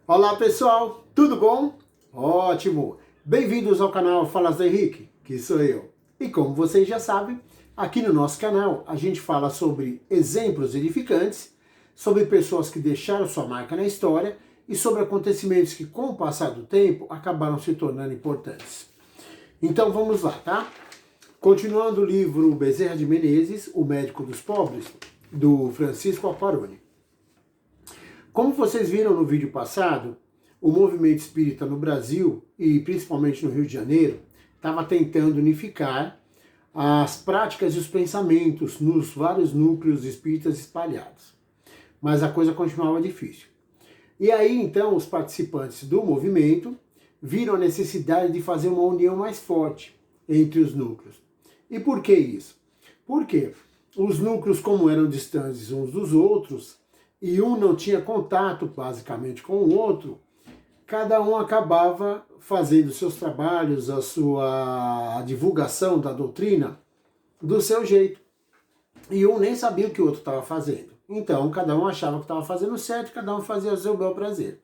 Olá pessoal, tudo bom? Ótimo! Bem-vindos ao canal Falas do Henrique, que sou eu. E como vocês já sabem, aqui no nosso canal a gente fala sobre exemplos edificantes, sobre pessoas que deixaram sua marca na história e sobre acontecimentos que com o passar do tempo acabaram se tornando importantes. Então vamos lá, tá? Continuando o livro Bezerra de Menezes, O Médico dos Pobres, do Francisco Alparoni. Como vocês viram no vídeo passado, o movimento espírita no Brasil, e principalmente no Rio de Janeiro, estava tentando unificar as práticas e os pensamentos nos vários núcleos espíritas espalhados. Mas a coisa continuava difícil. E aí, então, os participantes do movimento viram a necessidade de fazer uma união mais forte entre os núcleos. E por que isso? Porque os núcleos, como eram distantes uns dos outros, e um não tinha contato basicamente com o outro, cada um acabava fazendo seus trabalhos, a divulgação da doutrina do seu jeito. E um nem sabia o que o outro estava fazendo. Então, cada um achava que estava fazendo certo, cada um fazia o seu bel prazer.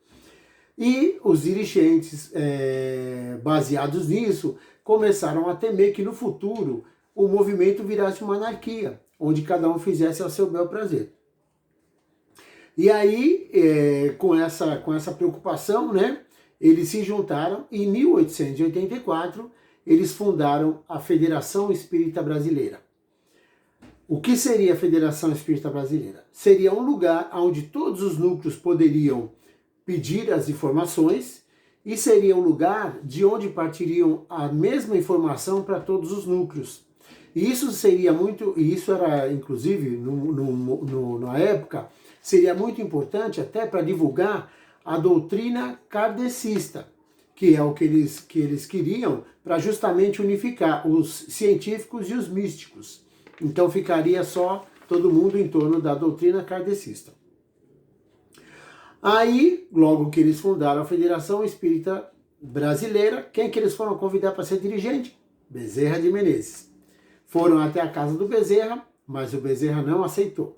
E os dirigentes, baseados nisso, começaram a temer que no futuro o movimento virasse uma anarquia, onde cada um fizesse ao seu bel prazer. E aí, com essa preocupação, né, eles se juntaram e em 1884 eles fundaram a Federação Espírita Brasileira. O que seria a Federação Espírita Brasileira? Seria um lugar onde todos os núcleos poderiam pedir as informações e seria um lugar de onde partiriam a mesma informação para todos os núcleos. E isso seria muito, e isso era inclusive na época, seria muito importante até para divulgar a doutrina kardecista, que é o que eles queriam para justamente unificar os científicos e os místicos. Então ficaria só todo mundo em torno da doutrina kardecista. Aí, logo que eles fundaram a Federação Espírita Brasileira, quem que eles foram convidar para ser dirigente? Bezerra de Menezes. Foram até a casa do Bezerra, mas o Bezerra não aceitou.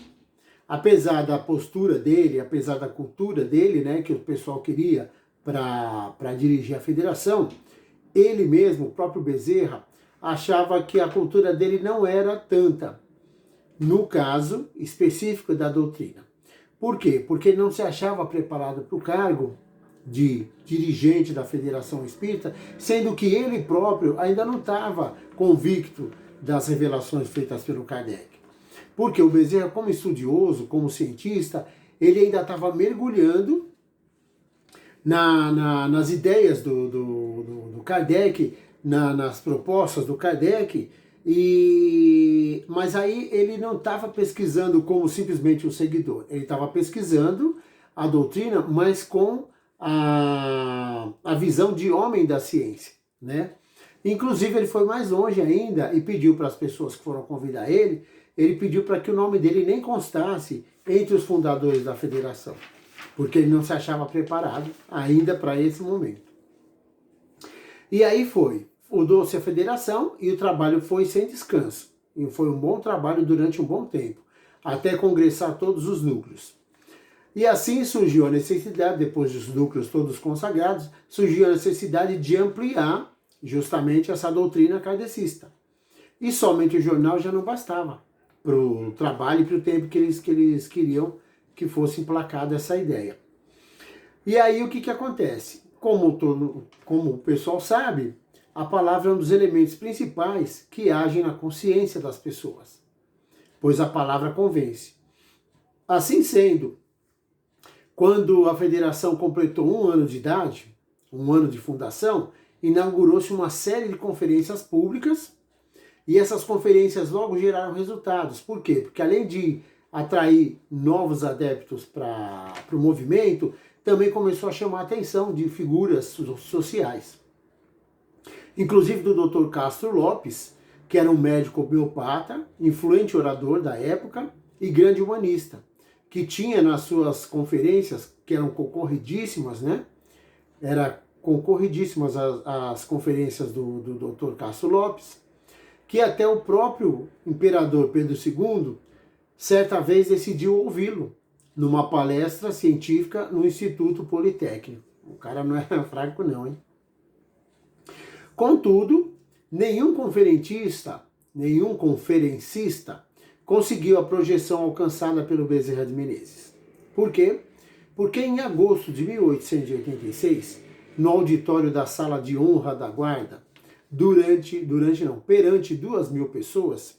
Apesar da postura dele, apesar da cultura dele, né, que o pessoal queria para dirigir a federação, ele mesmo, o próprio Bezerra, achava que a cultura dele não era tanta, no caso específico da doutrina. Por quê? Porque ele não se achava preparado para o cargo de dirigente da Federação Espírita, sendo que ele próprio ainda não estava convicto das revelações feitas pelo Kardec. Porque o Bezerra, como estudioso, como cientista, ele ainda estava mergulhando nas ideias do Kardec, nas propostas do Kardec, mas aí ele não estava pesquisando como simplesmente um seguidor, ele estava pesquisando a doutrina, mas com a visão de homem da ciência, né? Inclusive ele foi mais longe ainda e pediu para as pessoas que foram convidar ele pediu para que o nome dele nem constasse entre os fundadores da federação, porque ele não se achava preparado ainda para esse momento. E aí fundou-se a federação e o trabalho foi sem descanso. E foi um bom trabalho durante um bom tempo, até congressar todos os núcleos. E assim surgiu a necessidade, depois dos núcleos todos consagrados, surgiu a necessidade de ampliar justamente essa doutrina kardecista. E somente o jornal já não bastava para o trabalho e para o tempo que eles queriam que fosse emplacada essa ideia. E aí o que acontece? Como o pessoal sabe, a palavra é um dos elementos principais que agem na consciência das pessoas, pois a palavra convence. Assim sendo, quando a federação completou 1 ano de idade, 1 ano de fundação, inaugurou-se uma série de conferências públicas e essas conferências logo geraram resultados. Por quê? Porque além de atrair novos adeptos para o movimento, também começou a chamar a atenção de figuras sociais. Inclusive do Dr. Castro Lopes, que era um médico homeopata, influente orador da época e grande humanista, que tinha nas suas conferências, que eram concorridíssimas, né? Era concorridíssimas as conferências do Dr. Castro Lopes, que até o próprio imperador Pedro II, certa vez decidiu ouvi-lo, numa palestra científica no Instituto Politécnico. O cara não é fraco não, hein? Contudo, nenhum conferencista conseguiu a projeção alcançada pelo Bezerra de Menezes. Por quê? Porque em agosto de 1886, no auditório da Sala de Honra da Guarda, perante 2.000 pessoas,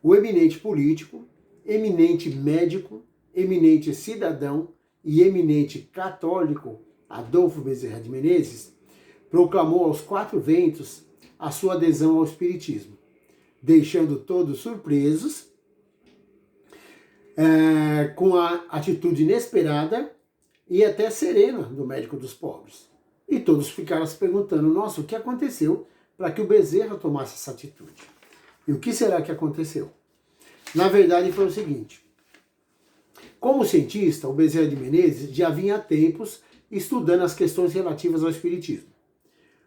o eminente político, eminente médico, eminente cidadão e eminente católico Adolfo Bezerra de Menezes proclamou aos 4 ventos a sua adesão ao Espiritismo, deixando todos surpresos com a atitude inesperada e até serena do médico dos pobres. E todos ficaram se perguntando, nossa, o que aconteceu para que o Bezerra tomasse essa atitude? E o que será que aconteceu? Na verdade foi o seguinte, como cientista, o Bezerra de Menezes já vinha há tempos estudando as questões relativas ao Espiritismo.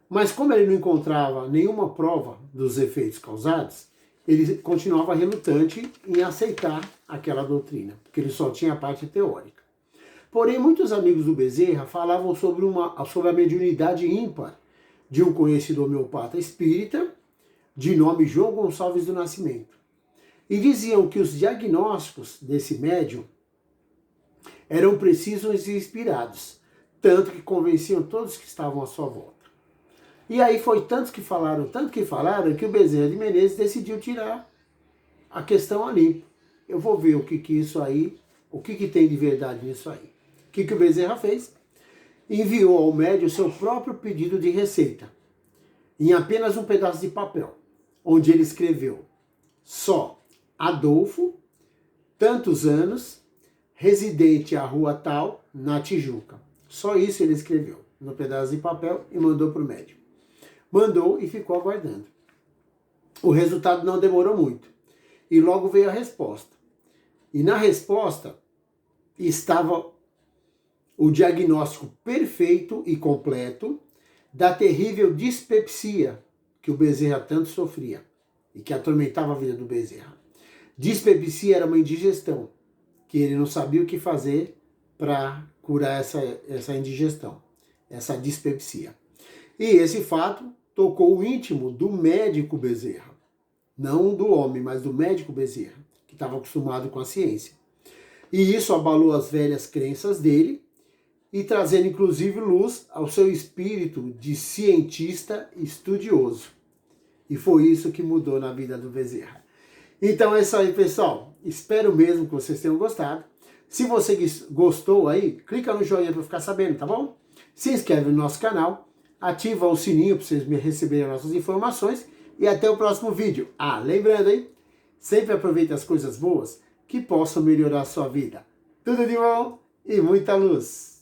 Mas como ele não encontrava nenhuma prova dos efeitos causados, ele continuava relutante em aceitar aquela doutrina, porque ele só tinha a parte teórica. Porém, muitos amigos do Bezerra falavam sobre a mediunidade ímpar de um conhecido homeopata espírita, de nome João Gonçalves do Nascimento. E diziam que os diagnósticos desse médium eram precisos e inspirados, tanto que convenciam todos que estavam à sua volta. E aí foi tanto que falaram, que o Bezerra de Menezes decidiu tirar a questão a limpo. Eu vou ver o que tem de verdade nisso aí. O que o Bezerra fez? Enviou ao médium seu próprio pedido de receita, em apenas um pedaço de papel, onde ele escreveu só Adolfo, tantos anos, residente à rua tal, na Tijuca. Só isso ele escreveu no pedaço de papel e mandou para o médium. Mandou e ficou aguardando. O resultado não demorou muito. E logo veio a resposta. E na resposta estava o diagnóstico perfeito e completo da terrível dispepsia que o Bezerra tanto sofria e que atormentava a vida do Bezerra. Dispepsia era uma indigestão, que ele não sabia o que fazer para curar essa indigestão, essa dispepsia. E esse fato tocou o íntimo do médico Bezerra. Não do homem, mas do médico Bezerra, que estava acostumado com a ciência. E isso abalou as velhas crenças dele, e trazendo inclusive luz ao seu espírito de cientista estudioso. E foi isso que mudou na vida do Bezerra. Então é isso aí, pessoal. Espero mesmo que vocês tenham gostado. Se você gostou aí, clica no joinha para ficar sabendo, tá bom? Se inscreve no nosso canal, ativa o sininho para vocês receberem as nossas informações e até o próximo vídeo. Ah, lembrando, hein? Sempre aproveite as coisas boas que possam melhorar a sua vida. Tudo de bom e muita luz!